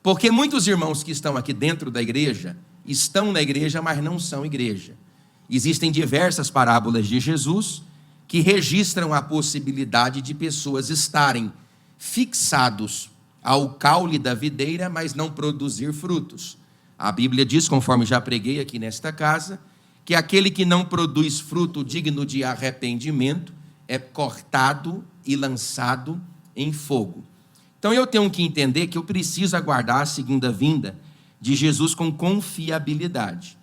Porque muitos irmãos que estão aqui dentro da igreja, estão na igreja, mas não são igreja. Existem diversas parábolas de Jesus que registram a possibilidade de pessoas estarem fixados ao caule da videira, mas não produzir frutos. A Bíblia diz, conforme já preguei aqui nesta casa, que aquele que não produz fruto digno de arrependimento é cortado e lançado em fogo. Então eu tenho que entender que eu preciso aguardar a segunda vinda de Jesus com confiabilidade.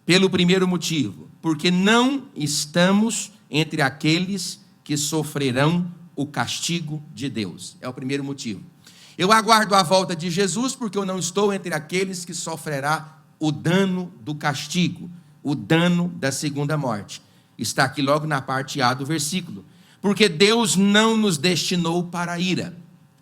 Pelo primeiro motivo, porque não estamos entre aqueles que sofrerão o castigo de Deus. É o primeiro motivo. Eu aguardo a volta de Jesus porque eu não estou entre aqueles que sofrerá o dano do castigo, o dano da segunda morte. Está aqui logo na parte A do versículo. Porque Deus não nos destinou para a ira.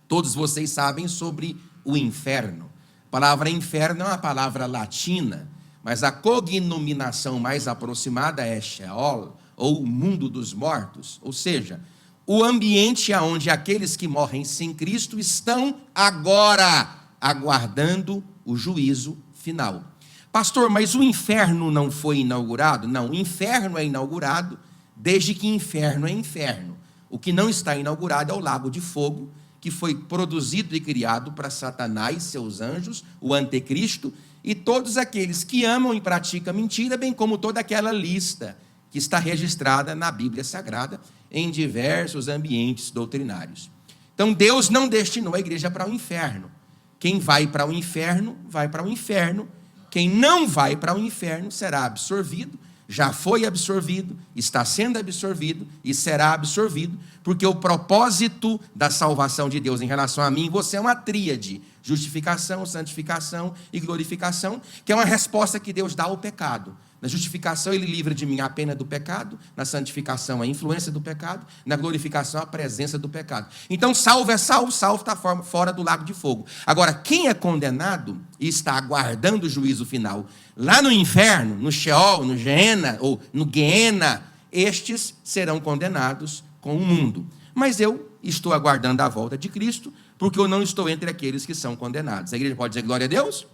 Todos vocês sabem sobre o inferno. A palavra inferno é uma palavra latina, mas a cognominação mais aproximada é Sheol, ou o mundo dos mortos. Ou seja, o ambiente onde aqueles que morrem sem Cristo estão agora aguardando o juízo final. Pastor, mas o inferno não foi inaugurado? Não, o inferno é inaugurado desde que inferno é inferno. O que não está inaugurado é o lago de fogo, que foi produzido e criado para Satanás, seus anjos, o anticristo, e todos aqueles que amam e praticam mentira, bem como toda aquela lista que está registrada na Bíblia Sagrada, em diversos ambientes doutrinários. Então Deus não destinou a igreja para o inferno. Quem vai para o inferno, vai para o inferno. Quem não vai para o inferno será absorvido, já foi absorvido, está sendo absorvido e será absorvido, porque o propósito da salvação de Deus em relação a mim e você é uma tríade: justificação, santificação e glorificação, que é uma resposta que Deus dá ao pecado. Na justificação ele livra de mim a pena do pecado, na santificação a influência do pecado, na glorificação a presença do pecado. Então salvo é salvo, salvo está fora do lago de fogo. Agora, quem é condenado e está aguardando o juízo final lá no inferno, no Sheol, no Geena, ou no Guiena, estes serão condenados com o mundo. Mas eu estou aguardando a volta de Cristo, porque eu não estou entre aqueles que são condenados. A igreja pode dizer glória a Deus?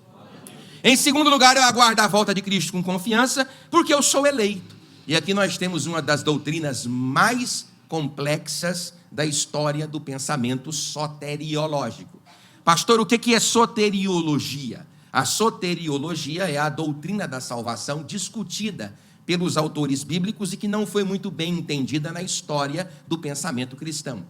Em segundo lugar, eu aguardo a volta de Cristo com confiança, porque eu sou eleito. E aqui nós temos uma das doutrinas mais complexas da história do pensamento soteriológico. Pastor, o que é soteriologia? A soteriologia é a doutrina da salvação discutida pelos autores bíblicos e que não foi muito bem entendida na história do pensamento cristão.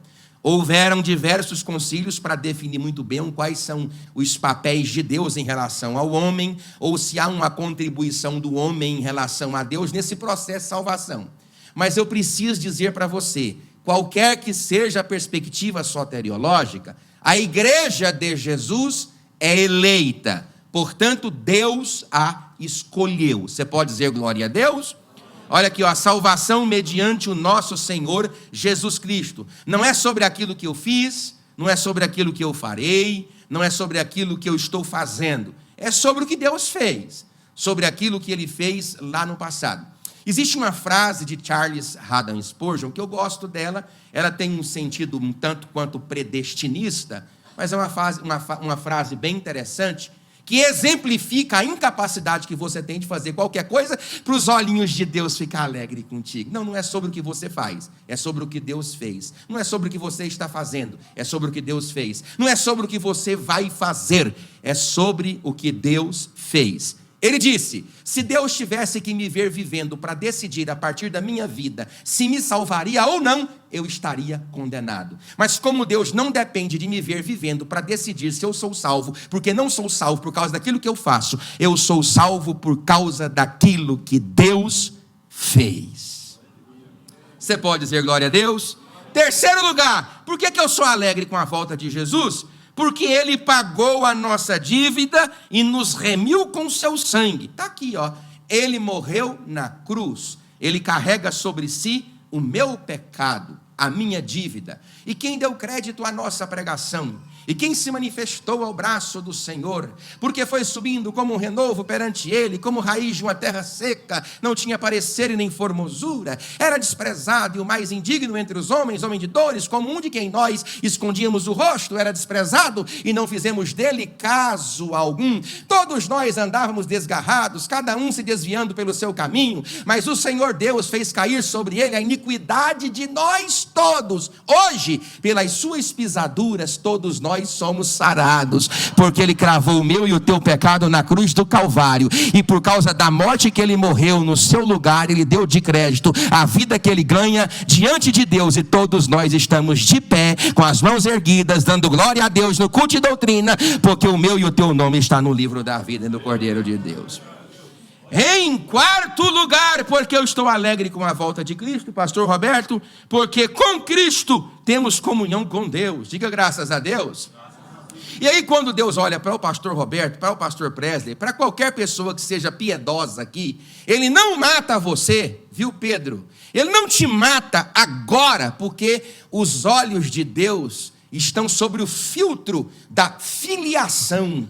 Houveram diversos concílios para definir muito bem quais são os papéis de Deus em relação ao homem, ou se há uma contribuição do homem em relação a Deus nesse processo de salvação. Mas eu preciso dizer para você, qualquer que seja a perspectiva soteriológica, a igreja de Jesus é eleita, portanto Deus a escolheu. Você pode dizer glória a Deus? Olha aqui, ó, a salvação mediante o nosso Senhor Jesus Cristo. Não é sobre aquilo que eu fiz, não é sobre aquilo que eu farei, não é sobre aquilo que eu estou fazendo. É sobre o que Deus fez, sobre aquilo que Ele fez lá no passado. Existe uma frase de Charles Haddon Spurgeon, que eu gosto dela, ela tem um sentido um tanto quanto predestinista, mas é uma frase bem interessante, que exemplifica a incapacidade que você tem de fazer qualquer coisa para os olhinhos de Deus ficar alegre contigo. Não é sobre o que você faz, é sobre o que Deus fez. Não é sobre o que você está fazendo, é sobre o que Deus fez. Não é sobre o que você vai fazer, é sobre o que Deus fez. Ele disse, se Deus tivesse que me ver vivendo para decidir a partir da minha vida se me salvaria ou não, eu estaria condenado. Mas como Deus não depende de me ver vivendo para decidir se eu sou salvo, porque não sou salvo por causa daquilo que eu faço, eu sou salvo por causa daquilo que Deus fez. Você pode dizer glória a Deus? Terceiro lugar, por que eu sou alegre com a volta de Jesus? Porque Ele pagou a nossa dívida e nos remiu com seu sangue. Está aqui, ó. Ele morreu na cruz. Ele carrega sobre si o meu pecado, a minha dívida. E quem deu crédito à nossa pregação? E quem se manifestou ao braço do Senhor, porque foi subindo como um renovo perante ele, como raiz de uma terra seca, não tinha parecer e nem formosura, era desprezado e o mais indigno entre os homens, homem de dores, como um de quem nós escondíamos o rosto, era desprezado e não fizemos dele caso algum. Todos nós andávamos desgarrados, cada um se desviando pelo seu caminho, mas o Senhor Deus fez cair sobre ele a iniquidade de nós todos. Hoje, pelas suas pisaduras, todos nós somos sarados, porque ele cravou o meu e o teu pecado na cruz do Calvário, e por causa da morte que ele morreu no seu lugar, ele deu de crédito a vida que ele ganha diante de Deus, e todos nós estamos de pé, com as mãos erguidas, dando glória a Deus no culto e doutrina, porque o meu e o teu nome está no livro da vida e no Cordeiro de Deus. Em quarto lugar, porque eu estou alegre com a volta de Cristo, pastor Roberto, porque com Cristo temos comunhão com Deus. Diga graças a Deus. E aí quando Deus olha para o pastor Roberto, para o pastor Presley, para qualquer pessoa que seja piedosa aqui, ele não mata você, viu, Pedro? Ele não te mata agora, porque os olhos de Deus estão sobre o filtro da filiação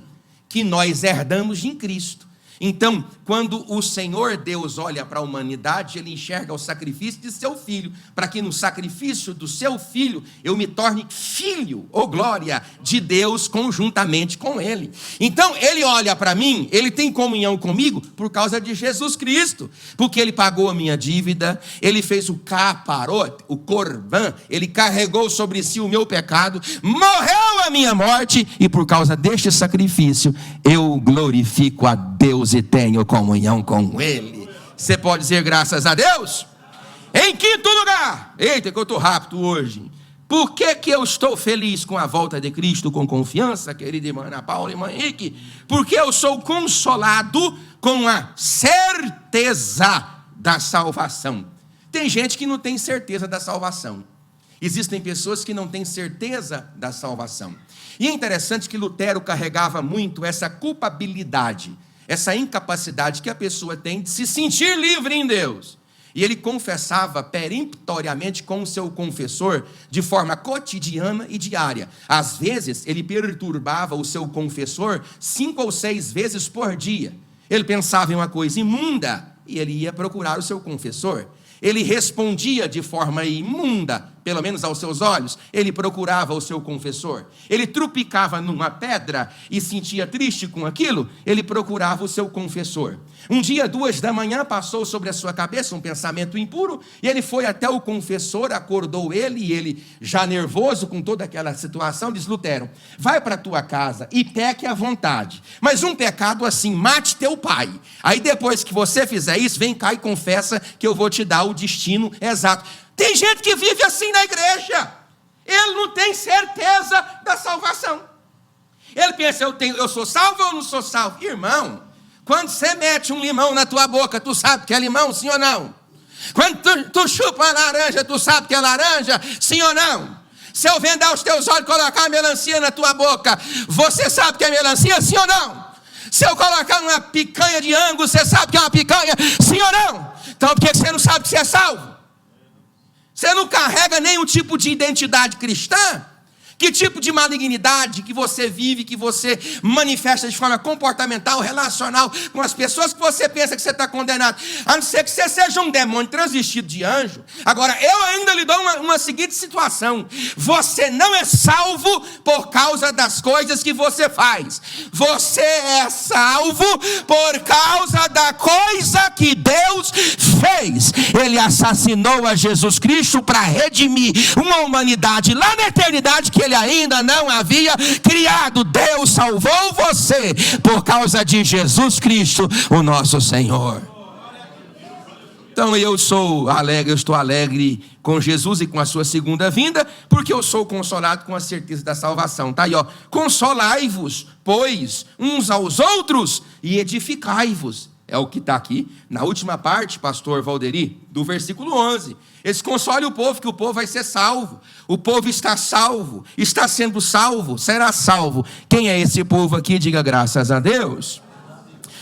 que nós herdamos em Cristo. Então, quando o Senhor Deus olha para a humanidade, ele enxerga o sacrifício de seu filho, para que no sacrifício do seu filho eu me torne filho, ou glória, de Deus conjuntamente com ele. Então, ele olha para mim, ele tem comunhão comigo por causa de Jesus Cristo, porque ele pagou a minha dívida, ele fez o caparot, o corban, ele carregou sobre si o meu pecado, morreu a minha morte, e por causa deste sacrifício, eu glorifico a Deus e tenho comunhão com ele. Você pode dizer graças a Deus? Em quinto lugar, eita que eu estou rápido hoje, por que eu estou feliz com a volta de Cristo, com confiança, querida irmã Ana Paula e irmã Henrique? Porque eu sou consolado com a certeza da salvação. Tem gente que não tem certeza da salvação. Existem pessoas que não têm certeza da salvação. E é interessante que Lutero carregava muito essa culpabilidade, essa incapacidade que a pessoa tem de se sentir livre em Deus. E ele confessava peremptoriamente com o seu confessor, de forma cotidiana e diária. Às vezes, ele perturbava o seu confessor 5 ou 6 vezes por dia. Ele pensava em uma coisa imunda e ele ia procurar o seu confessor. Ele respondia de forma imunda, pelo menos aos seus olhos, ele procurava o seu confessor. Ele trupicava numa pedra e sentia triste com aquilo, ele procurava o seu confessor. Um dia, 2 da manhã, passou sobre a sua cabeça um pensamento impuro, e ele foi até o confessor, acordou ele, e ele, já nervoso com toda aquela situação, diz: Lutero, vai para a tua casa e peque à vontade, mas um pecado assim, mate teu pai. Aí depois que você fizer isso, vem cá e confessa que eu vou te dar o destino exato. Tem gente que vive assim na igreja, ele não tem certeza da salvação. Ele pensa: eu sou salvo ou não sou salvo? Irmão, quando você mete um limão na tua boca, tu sabe que é limão, sim ou não? Quando tu chupa uma laranja, tu sabe que é laranja, sim ou não? Se eu vendar os teus olhos e colocar uma melancia na tua boca, você sabe que é melancia, sim ou não? Se eu colocar uma picanha de angu, você sabe que é uma picanha, sim ou não? Então por que você não sabe que você é salvo? Você não carrega nenhum tipo de identidade cristã? Que tipo de malignidade que você vive, que você manifesta de forma comportamental, relacional com as pessoas, que você pensa que você está condenado? A não ser que você seja um demônio transvestido de anjo. Agora, eu ainda lhe dou uma seguinte situação: você não é salvo por causa das coisas que você faz. Você é salvo por causa da coisa que Deus fez. Ele assassinou a Jesus Cristo para redimir uma humanidade lá na eternidade que ele ainda não havia criado. Deus salvou você por causa de Jesus Cristo, o nosso Senhor. Então eu estou alegre com Jesus e com a sua segunda vinda, porque eu sou consolado com a certeza da salvação. Está aí, ó: consolai-vos, pois, uns aos outros e edificai-vos. É o que está aqui na última parte, pastor Valderi, do versículo 11. Eles consolem o povo, que o povo vai ser salvo. O povo está salvo, está sendo salvo, será salvo. Quem é esse povo aqui? Diga graças a Deus.